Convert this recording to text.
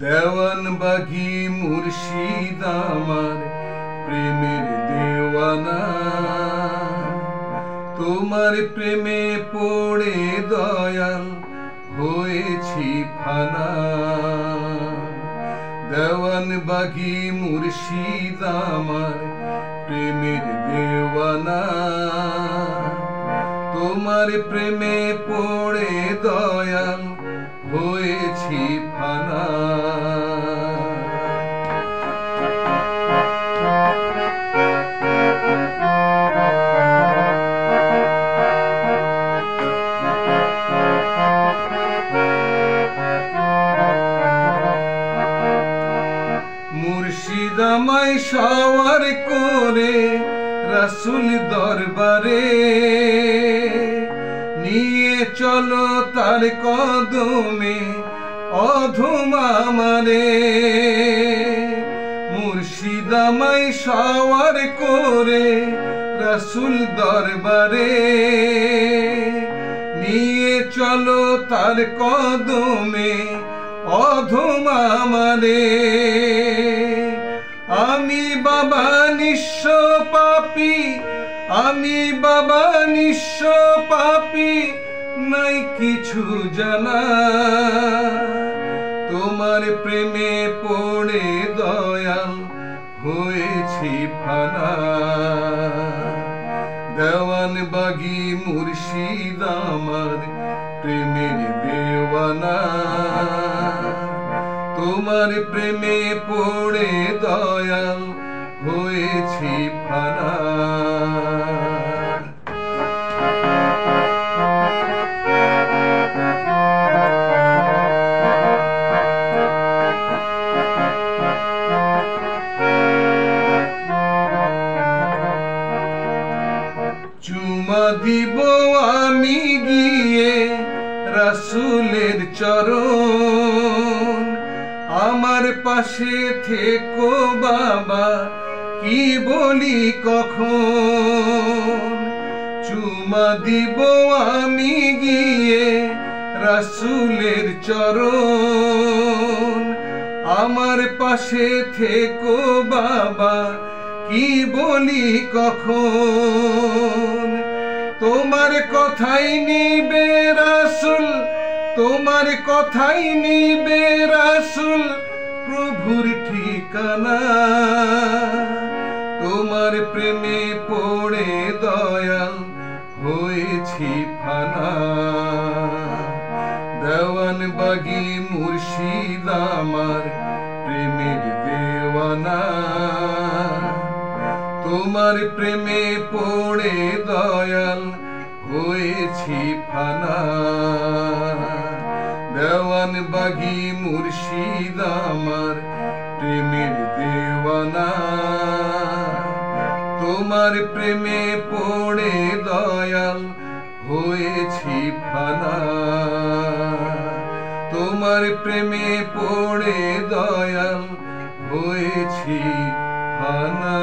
দেওয়ান বাগি মুর্শিদ আমার প্রেমের দেওয়ানা, তোমার প্রেমে পড়ে দয়াল হয়েছি ফানা। দেওয়ান বাগি মুর্শিদ আমার প্রেমের দেওয়ানা, তোমার প্রেমে পড়ে দয়াল হয়েছি ফানা। মুর্শিদ আমায় সওয়ার করে রাসূল দরবারে, নিয়ে চলো তার কদমে অধম আমারে। মুর্শিদ আমায় সওয়ার করে রাসূল দরবারে, নিয়ে চলো তার কদমে অধম আমারে। আমি বাবা নিঃস্ব পাপী, আমি বাবা নিঃস্ব পাপী, নাই কিছু জানা। তোমার প্রেমে পড়ে দয়াল হয়েছি ফানা। দেওয়ান বাগি মুর্শিদ আমার প্রেমের দেওয়ানা, তোমার প্রেমে পড়ে দয়াল হয়েছি ফানা। চুমা দিব আমি গিয়ে রাসূলের চরণ, আমার পাশে থেকো বাবা কি বলি কখন। চুমা দিব আমি গিয়ে রাসূলের চরণ, আমার পাশে থেকো বাবা কি বলি কখন। তোমার কথাই নিবে রাসূল, তোমার কথাই নিবে রাসূল প্রভুর ঠিকানা। তোমার প্রেমে পড়ে দয়াল হয়েছি ফানা। দেওয়ান বাগি মুর্শিদ আমার প্রেমের দেওয়ানা, তোমার প্রেমে পড়ে দয়াল হয়েছি ফানা। দেওয়ান বাগি মুর্শিদ আমার প্রেমের দেওয়ানা, তোমার প্রেমে পড়ে দয়াল হয়েছি ফানা। তোমার প্রেমে পড়ে দয়াল হয়েছি ফানা।